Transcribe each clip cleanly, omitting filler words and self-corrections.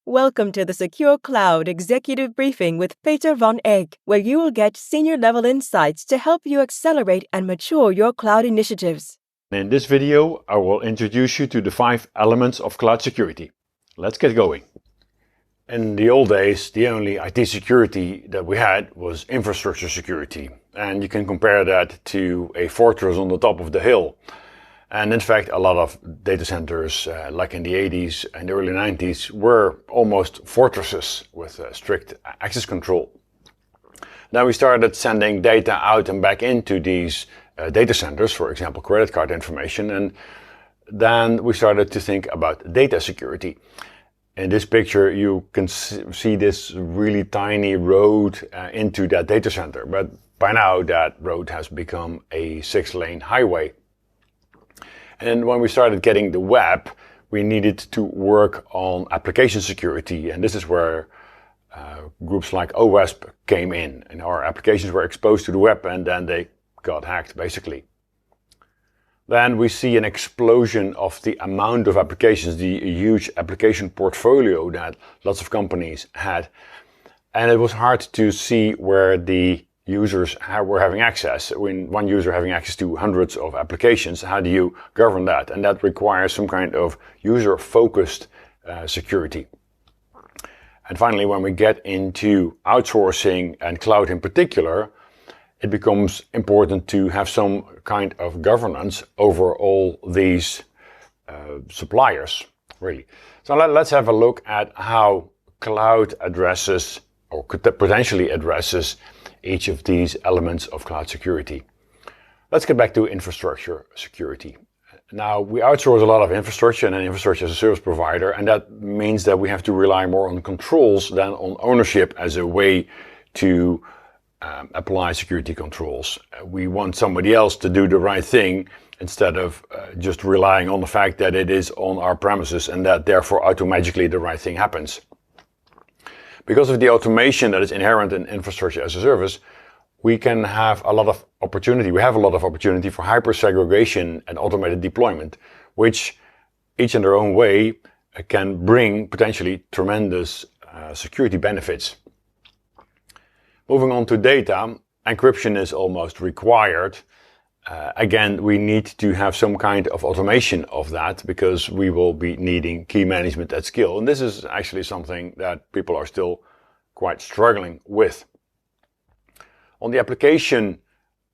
Welcome to the Secure Cloud Executive Briefing with Peter van Eyck, where you will get senior-level insights to help you accelerate and mature your cloud initiatives. In this video, I will introduce you to the 5 elements of cloud security. Let's get going. In the old days, the only IT security that we had was infrastructure security. And you can compare that to a fortress on the top of the hill. And in fact, a lot of data centers, like in the 80s and the early 90s, were almost fortresses with strict access control. Then we started sending data out and back into these data centers, for example, credit card information, and then we started to think about data security. In this picture, you can see this really tiny road into that data center, but by now that road has become a 6-lane highway. And when we started getting the web, we needed to work on application security, and this is where groups like OWASP came in, and our applications were exposed to the web and then they got hacked, basically. Then we see an explosion of the amount of applications, the huge application portfolio that lots of companies had, and it was hard to see where the users were having access. When one user having access to hundreds of applications, how do you govern that? And that requires some kind of user-focused security. And finally, when we get into outsourcing and cloud in particular, it becomes important to have some kind of governance over all these suppliers, really. So let's have a look at how cloud addresses, or potentially addresses, each of these elements of cloud security. Let's get back to infrastructure security. Now, we outsource a lot of infrastructure and an infrastructure as a service provider, and that means that we have to rely more on controls than on ownership as a way to apply security controls. We want somebody else to do the right thing instead of just relying on the fact that it is on our premises and that therefore automatically the right thing happens. Because of the automation that is inherent in infrastructure as a service, we can have a lot of opportunity. We have a lot of opportunity for hyper-segregation and automated deployment, which each in their own way can bring potentially tremendous security benefits. Moving on to data, encryption is almost required. Again, we need to have some kind of automation of that because we will be needing key management at scale. And this is actually something that people are still quite struggling with. On the application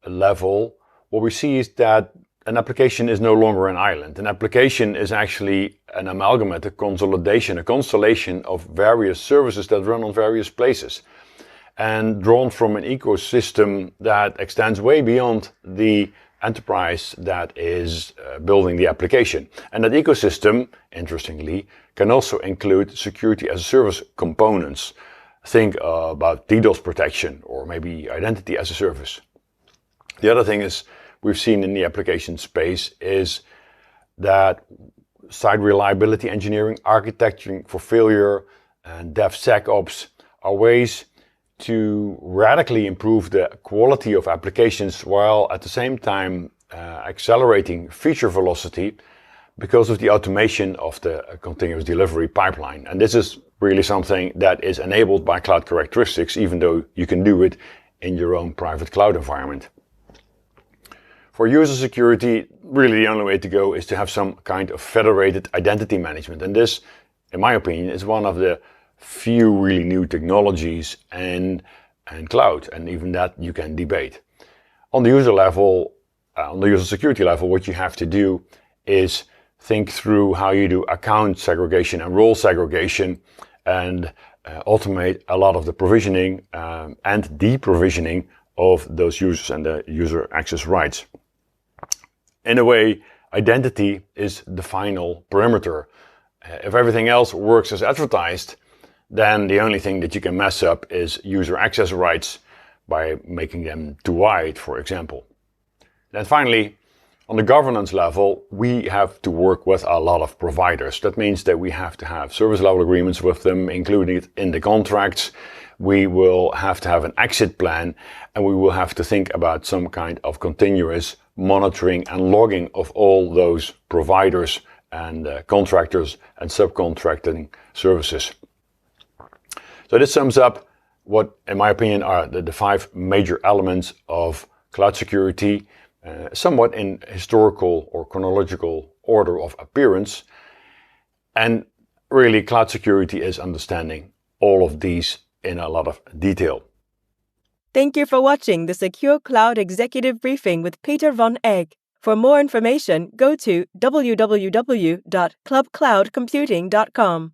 level, what we see is that an application is no longer an island. An application is actually an amalgamate, a consolidation, a constellation of various services that run on various places, and drawn from an ecosystem that extends way beyond the enterprise that is building the application. And that ecosystem, interestingly, can also include security as a service components. Think about DDoS protection or maybe identity as a service. The other thing is we've seen in the application space is that site reliability engineering, architecting for failure, and DevSecOps are ways to radically improve the quality of applications while at the same time accelerating feature velocity because of the automation of the continuous delivery pipeline. And this is really something that is enabled by cloud characteristics, even though you can do it in your own private cloud environment. For user security, really the only way to go is to have some kind of federated identity management. And this, in my opinion, is one of the few really new technologies and cloud, and even that you can debate. On the user level, on the user security level, what you have to do is think through how you do account segregation and role segregation and automate a lot of the provisioning and deprovisioning of those users and the user access rights. In a way, identity is the final perimeter. If everything else works as advertised, then the only thing that you can mess up is user access rights by making them too wide, for example. Then finally, on the governance level, we have to work with a lot of providers. That means that we have to have service level agreements with them, included in the contracts. We will have to have an exit plan, and we will have to think about some kind of continuous monitoring and logging of all those providers and contractors and subcontracting services. So this sums up what, in my opinion, are the 5 major elements of cloud security, somewhat in historical or chronological order of appearance. And really, cloud security is understanding all of these in a lot of detail. Thank you for watching the Secure Cloud Executive Briefing with Peter von Egg. For more information, go to www.clubcloudcomputing.com.